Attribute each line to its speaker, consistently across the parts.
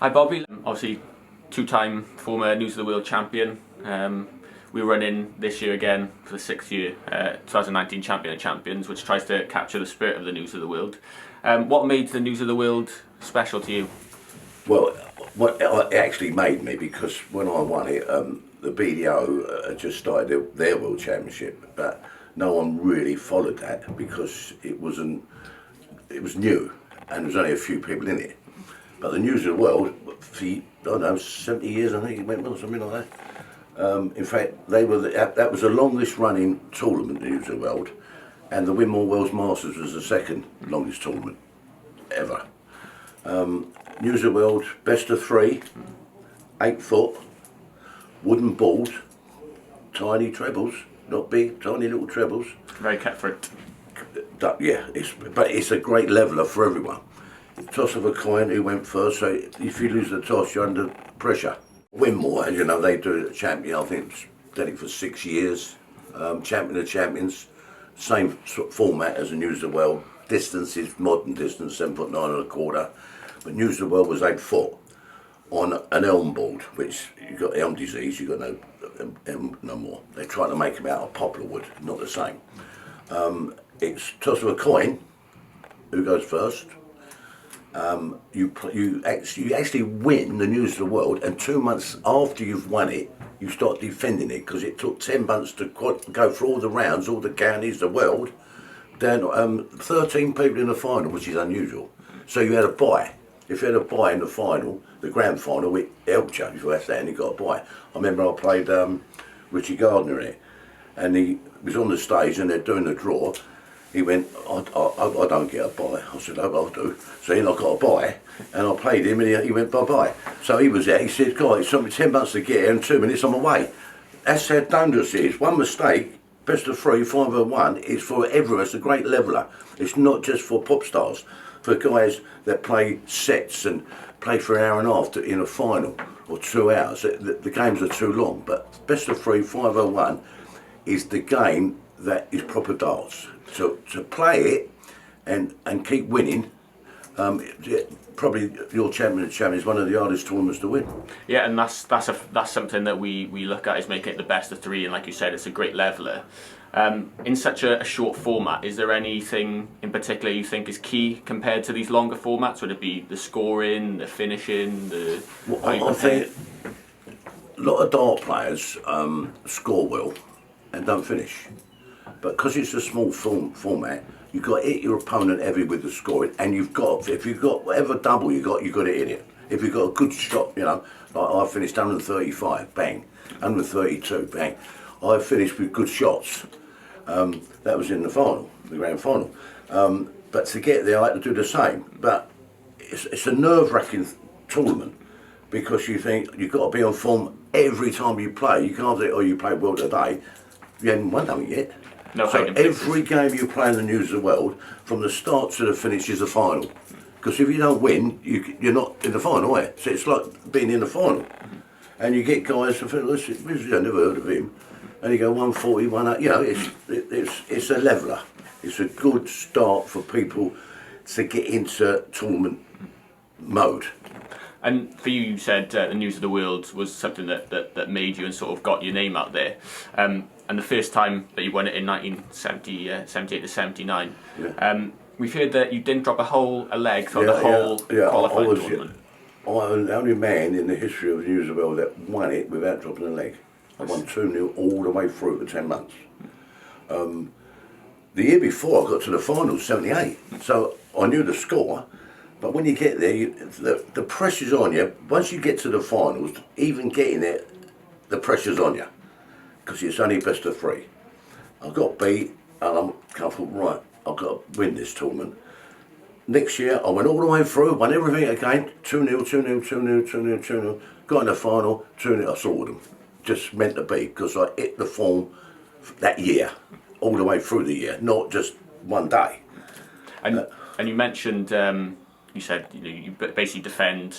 Speaker 1: Hi Bobby, obviously two-time former News of the World champion. We're running this year again for the sixth year, 2019 Champion of Champions, which tries to capture the spirit of the News of the World. What made the News of the World special to you?
Speaker 2: Well, what it actually made me, because when I won it, the BDO had just started their World Championship, but no one really followed that because it was new and there was only a few people in it. But the News of the World, for, I don't know, 70 years I think it went on, something like that. In fact, that was the longest running tournament, the News of the World, and the Winmore Wells Masters was the second longest tournament ever. News of the World, best of three, 8 foot, wooden balls, tiny trebles, not big, tiny little trebles.
Speaker 1: Very cutthroat.
Speaker 2: Yeah, but it's a great leveller for everyone. Toss of a coin, who went first, so if you lose the toss, you're under pressure. Winmore, as you know, they do it champion, I think, done it for 6 years. Champion of Champions, same sort of format as the News of the World. Distance is modern distance, 7'9½". But News of the World was 8 foot on an elm board, which you've got elm disease, you've got no more. They try to make them out of poplar wood, not the same. It's toss of a coin, who goes first. You actually win the News of the World, and 2 months after you've won it, you start defending it, because it took 10 months to go through all the rounds, all the counties, the world. Down 13 people in the final, which is unusual. So you had a bye. If you had a bye in the final, the grand final, it helped you. If you had that and you got a bye. I remember I played Richie Gardner in it, and he was on the stage and they're doing the draw. He went, I don't get a bye. I said, oh, I do. So then I got a bye, and I played him, and he went bye-bye. So he was there, he said, God, it's something 10 months to get here, and 2 minutes I'm away. That's how dangerous it is. One mistake, best of three, 5-1, is for everyone. It's a great leveller. It's not just for pop stars. For guys that play sets and play for an hour and a half in a final, or 2 hours. The games are too long, but best of three, 5-1 is the game that is proper darts. So to play it and keep winning, probably your Champion of Champions is one of the hardest tournaments to win.
Speaker 1: Yeah, and that's something that we look at, is making it the best of three, and like you said, it's a great leveller. In such a short format, is there anything in particular you think is key compared to these longer formats? Would it be the scoring, the finishing,
Speaker 2: I think a lot of dart players score well and don't finish. But because it's a small format, you've got to hit your opponent heavy with the scoring, and if you've got whatever double you've got to hit it. If you've got a good shot, you know, like I finished 135, bang, 132, bang. I finished with good shots. That was in the final, the grand final. But to get there, I had to do the same. But it's a nerve-wracking tournament, because you think you've got to be on form every time you play. You can't say, oh, you played well today. You haven't won nothing yet.
Speaker 1: No,
Speaker 2: so every game you play in the News of the World, from the start to the finish, is the final. Because if you don't win, you're not in the final, are you? So it's like being in the final. And you get guys who think, listen, I've never heard of him. And you go 140, 180, you know, it's a leveller. It's a good start for people to get into tournament mode.
Speaker 1: And for you said the News of the World was something that made you and sort of got your name out there. And the first time that you won it in 1978 to 79,
Speaker 2: yeah.
Speaker 1: We've heard that you didn't drop a leg throughout the whole qualifying tournament.
Speaker 2: I'm the only man in the history of the News of the World that won it without dropping a leg. I won 2-0 all the way through for 10 months. The year before I got to the final, 78, so I knew the score. But when you get there, the pressure's on you. Once you get to the finals, even getting there, the pressure's on you, because it's only best of three. I got beat, and I thought, right, I've got to win this tournament. Next year, I went all the way through, won everything again, 2-0, 2-0, 2-0, 2-0, 2-0. Got in the final, 2-0, I saw them. Just meant to be, because I hit the form that year, all the way through the year, not just one day.
Speaker 1: And you mentioned, you said you basically defend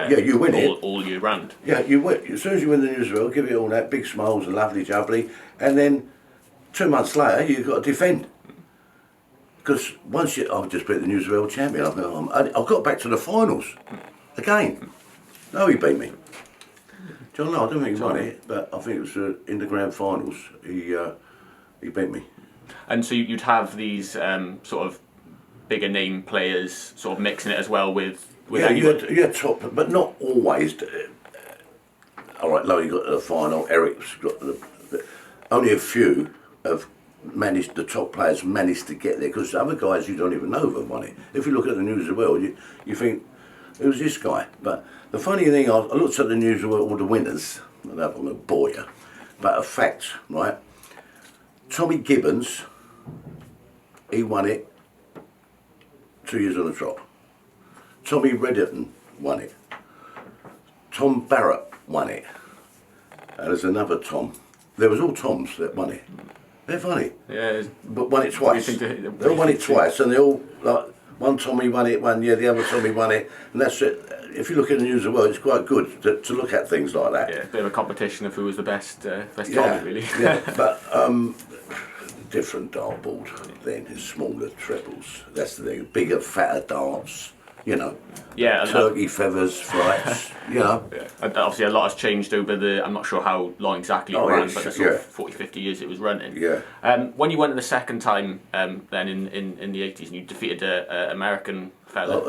Speaker 2: you win
Speaker 1: all year round.
Speaker 2: Yeah, you win. As soon as you win the News of the World, give you all that, big smiles and lovely jubbly, and then 2 months later, you've got to defend. Because once I've just beat the News of the World champion, I've got back to the finals again. No, he beat me. John, no, I don't think he won it, but I think it was in the grand finals. He beat me.
Speaker 1: And so you'd have these sort of bigger name players sort of mixing it as well with
Speaker 2: Yeah,
Speaker 1: anyone.
Speaker 2: you had top, but not always. All right, Lowe got to the final. Eric's got only a few have managed. The top players managed to get there because other guys you don't even know have won it. If you look at the news of the world, you think who's this guy? But the funny thing, I looked at the news of all the winners. I'm not going to bore you, but a fact, right? Tommy Gibbons, he won it 2 years on the trot. Tommy Redden won it. Tom Barrett won it. And there's another Tom. There was all Toms that won it. They're funny.
Speaker 1: Yeah.
Speaker 2: But won it twice.
Speaker 1: They
Speaker 2: They all won it twice, and they all like one Tommy won it 1 year, the other Tommy won it, and that's it. If you look at the news of the world, it's quite good to look at things like that.
Speaker 1: Yeah, a bit of a competition of who was the best Tommy, really.
Speaker 2: Yeah, but different dartboard then, is smaller trebles. That's the thing. Bigger, fatter darts. You know.
Speaker 1: Yeah.
Speaker 2: Turkey feathers, flights. You know.
Speaker 1: Yeah. And obviously, a lot has changed over the. I'm not sure how long exactly it ran, but the sort of 40, 50 years it was running.
Speaker 2: Yeah.
Speaker 1: When you went in the second time, then in the 80s, and you defeated a American fella.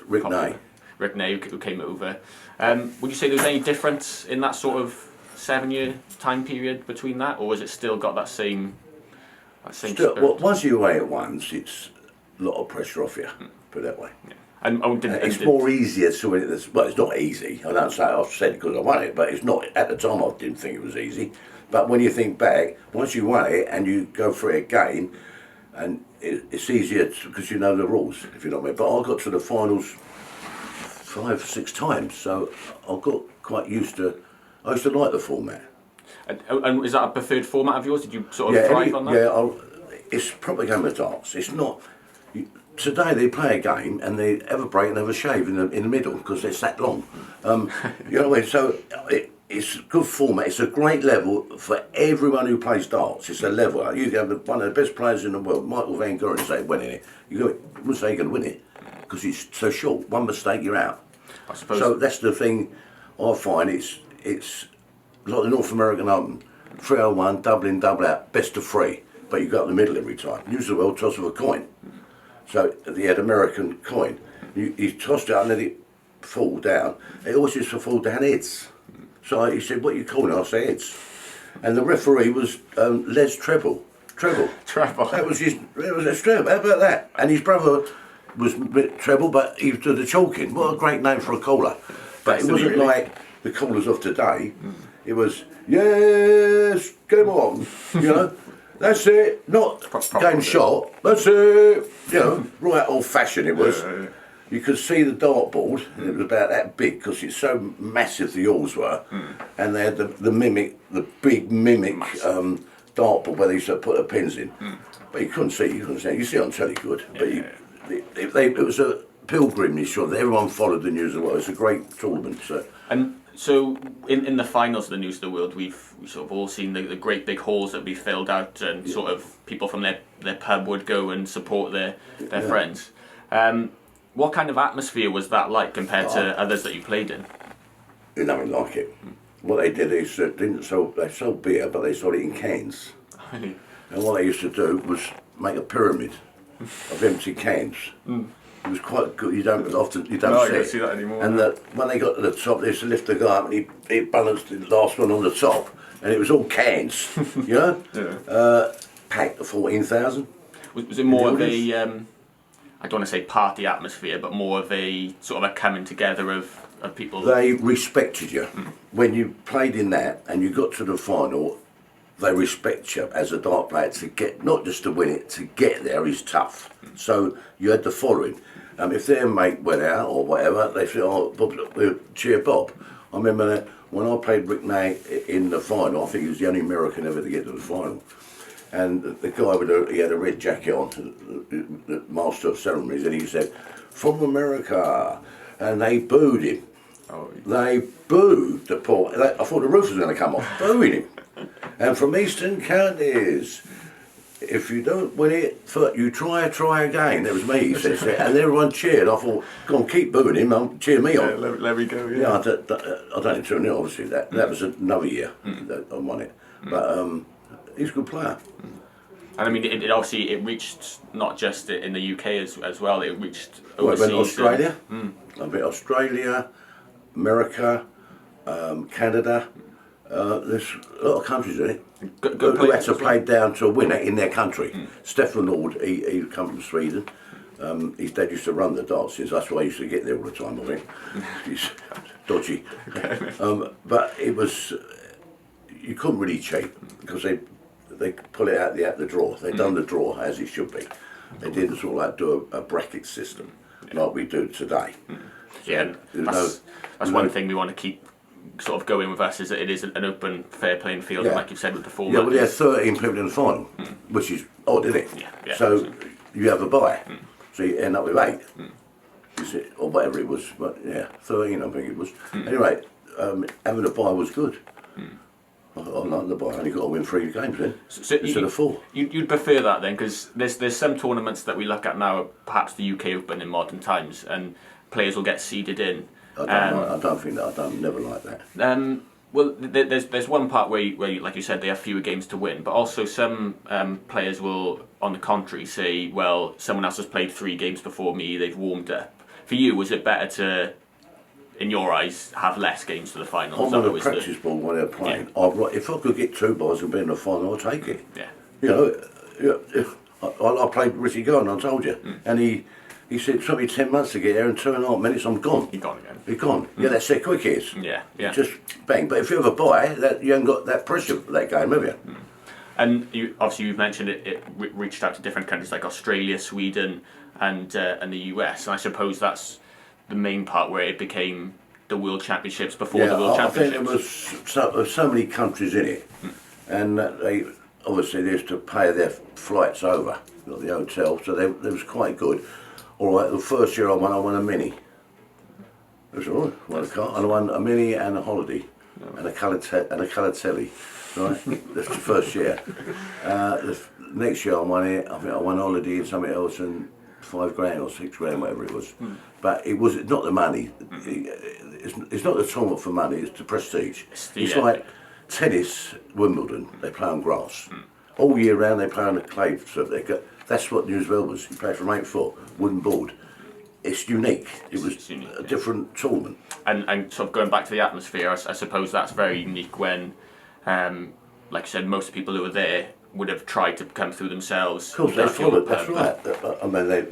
Speaker 2: Rick Ney.
Speaker 1: Rick Ney, who came over. Would you say there was any difference in that sort of 7-year time period between that, or was it still got that same spirit?
Speaker 2: Well, once you weigh it once, it's a lot of pressure off you. Put it that way.
Speaker 1: Yeah. And
Speaker 2: It's more easier to win it. Well, it's not easy. I don't say I've said it because I won it, but it's not. At the time, I didn't think it was easy. But when you think back, once you won it and you go for it again, and it's easier because you know the rules, if you know what I mean. But I got to the finals 5, 6 times, so I got quite used to. I used to like the format.
Speaker 1: And is that a preferred format of yours? Did you sort of thrive on that?
Speaker 2: Yeah, it's a proper game of darts. It's not. Today they play a game and they have a break and have a shave in the middle because it's that long. You know what I mean? So it's a good format. It's a great level for everyone who plays darts. It's a level. You have one of the best players in the world, Michael Van Gerwen, say winning it. You wouldn't say you're going to win it because it's so short. One mistake, you're out.
Speaker 1: I suppose.
Speaker 2: So that's the thing. I find it's like the North American Open, 301, double in, double out, best of 3. But you got the middle every time. Use the world toss of a coin. So they had American coin. He tossed it and let it fall down. It always used to fall down heads. So he said, "What are you calling it?" I said, "Heads." And the referee was Les Treble. Treble. That was his treble. How about that? And his brother was Treble, but he did the chalking. What a great name for a caller. But it wasn't like the callers of today. It was, yes, game on, you know. That's it, not game shot, that's it, you know, right old fashioned it was. Yeah. You could see the dartboard, and it was about that big because it's so massive, the oars were, and they had the mimic, the big mimic dartboard where they used to put the pins in. But you couldn't see, you see it on telly good, but it was a pilgrimage, sure, everyone followed the news of the world. It's a great tournament. So.
Speaker 1: And so in the finals of the News of the World, we've sort of all seen the great big halls that be filled out, and sort of people from their pub would go and support their friends. What kind of atmosphere was that like compared to others that you played in?
Speaker 2: Nothing like it. What they did is they sold beer, but they sold it in cans. And what they used to do was make a pyramid of empty cans. It was quite good. You don't
Speaker 1: see that anymore.
Speaker 2: And when they got to the top, they used to lift the guy up, and he balanced the last one on the top, and it was all cans, you know. Packed for 14,000.
Speaker 1: Was it more of a I don't want to say party atmosphere, but more of a sort of a coming together of people?
Speaker 2: They respected you when you played in that, and you got to the final. They respect you as a dart player to get, not just to win it, to get there is tough. So you had the following. If their mate went out or whatever, they said, "Oh, Bob, we'll cheer Bob." I remember that when I played Rick Ney in the final. I think he was the only American ever to get to the final. And the guy he had a red jacket on, the master of ceremonies, and he said, "From America," and they booed him. They booed the poor. I thought the roof was going to come off, booing him. And from Eastern Counties, if you don't win it, you try again. That was me, he says that. And everyone cheered. I thought, go on, keep booing him, cheer me on.
Speaker 1: Let me go,
Speaker 2: Yeah, I don't need to know, obviously. That was another year that I won it. But he's a good player.
Speaker 1: And I mean, it obviously it reached not just in the UK as well. It reached overseas.
Speaker 2: I went to Australia. I went to Australia, America, Canada. There's a lot of countries in it. Who had to play down to a winner in their country. Stefan Nord, he come from Sweden. His dad used to run the dances. That's why I used to get there all the time, I think. He's dodgy. But it was, you couldn't really cheat because they pull it out the draw. They done the draw as it should be. They didn't sort of like do a bracket system like we do today.
Speaker 1: Yeah, that's one thing we want to keep sort of going with us, is that it is an open, fair playing field, like you've said with the format.
Speaker 2: Yeah, well, there are 13 people in the final, which is odd, isn't it?
Speaker 1: Yeah.
Speaker 2: So you have a bye, so you end up with 8, or whatever it was. But yeah, 13 I think it was. Anyway, having a bye was good. I like the bye. I only got to win 3 games then instead of 4.
Speaker 1: You'd prefer that then, because there's some tournaments that we look at now, perhaps the UK Open in modern times, and players will get seeded in.
Speaker 2: I don't think that. Never like that.
Speaker 1: Well, there's one part where you, like you said, they have fewer games to win, but also some players will, on the contrary, say, well, someone else has played 3 games before me, they've warmed up. For you, was it better to, in your eyes, have less games to the final?
Speaker 2: I'm on a practice ball when they're playing. Yeah. If I could get 2 buys and be in the final, I'll take it.
Speaker 1: Yeah.
Speaker 2: You know, I played Richie Gardner, I told you, and he said it took me 10 months to get there, and 2.5 minutes I'm gone.
Speaker 1: You're gone again.
Speaker 2: You're gone. Yeah, that's how quick it is.
Speaker 1: Yeah.
Speaker 2: Just bang. But if you have a buy, you haven't got that pressure for that game, have you?
Speaker 1: And you've mentioned it reached out to different countries like Australia, Sweden, and the US. And I suppose that's the main part where it became the World Championships before the World Championships.
Speaker 2: I think there was so many countries in it, and they obviously used to pay their flights over, got the hotel, so they was quite good. All right, the first year I won a Mini. It was all right. Won a car, and I won a Mini and a holiday, and a colour telly. Right, that's the first year. The next year I won it. I think I won a holiday and something else, and £5 or £6, whatever it was. But it was not the money. It's not the tournament for money. It's the prestige. It's like tennis, Wimbledon. They play on grass all year round. They play on the clay. So that's what New Zealand was. You play from 8 foot, wooden board. It's unique. It was a different tournament.
Speaker 1: And sort of going back to the atmosphere, I suppose that's very unique when, like I said, most people who were there would have tried to come through themselves.
Speaker 2: Of course, they followed. That's right. I mean, they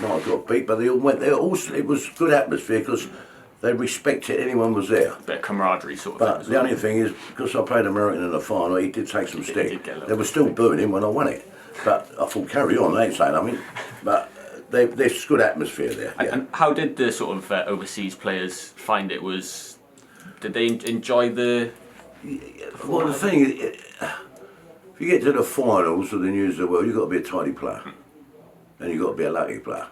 Speaker 2: might have got beat, but they all went there. Also, it was good atmosphere because they respected anyone was there.
Speaker 1: A bit of camaraderie, sort of.
Speaker 2: But the only thing is, because I played American in the final, he did take some stick. They were still booing him when I won it. But I thought, carry on, they ain't saying nothing. But there's good atmosphere there. Yeah.
Speaker 1: And how did the sort of overseas players find it? Did they enjoy the?
Speaker 2: Well, the thing is, if you get to the finals of the News of the World, you've got to be a tidy player, and you've got to be a lucky player.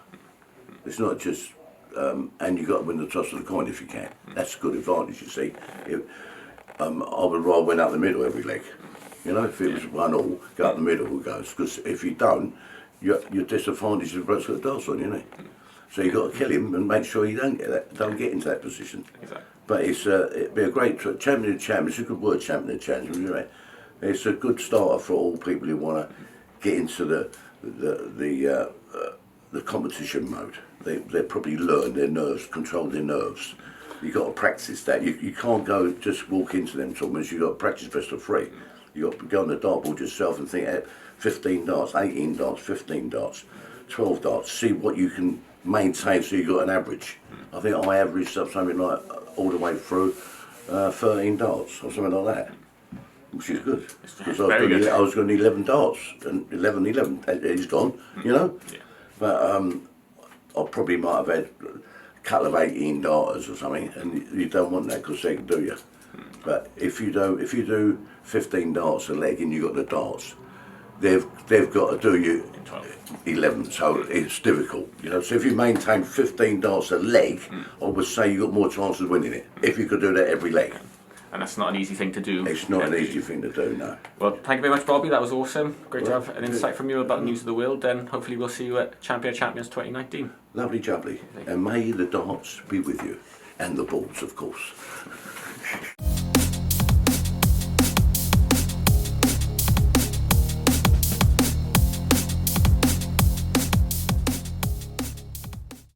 Speaker 2: It's not just, and you've got to win the toss of the coin if you can. That's a good advantage, you see. I would rather win up the middle every leg. You know, if it was 1-1, go up the middle, it goes. Because if you don't, you're disadvantaged if Brett's got a dance on, you know. So you've got to kill him and make sure you don't get into that position.
Speaker 1: Exactly.
Speaker 2: But it'd be a great champion of champions. It's a good word, champion of champions. You know? It's a good starter for all people who want to get into the competition mode. They probably learn their nerves, control their nerves. You've got to practice that. You can't go just walk into them tournaments. You've got to practice best of 3. You've got to go on the dartboard yourself and think 15 darts, 18 darts, 15 darts, 12 darts. See what you can maintain so you've got an average. I think I averaged something like all the way through 13 darts or something like that, which is good. Because I was going to need 11 darts, and 11, he's gone, you know. Yeah. But I probably might have had a couple of 18 darters or something, and you don't want that because they can do you. But if you do 15 darts a leg and you got the darts, they've got to do you 11, so it's difficult, you know. So if you maintain 15 darts a leg, I would say you got more chances of winning it if you could do that every leg.
Speaker 1: and that's not an easy thing to do.
Speaker 2: It's not an easy thing to do, no.
Speaker 1: Well, thank you very much, Bobby. That was awesome. Great to
Speaker 2: Well,
Speaker 1: have an insight from you about the news of the world. And hopefully we'll see you at Champion of Champions 2019.
Speaker 2: Lovely jubbly. And may the darts be with you. And the balls, of course.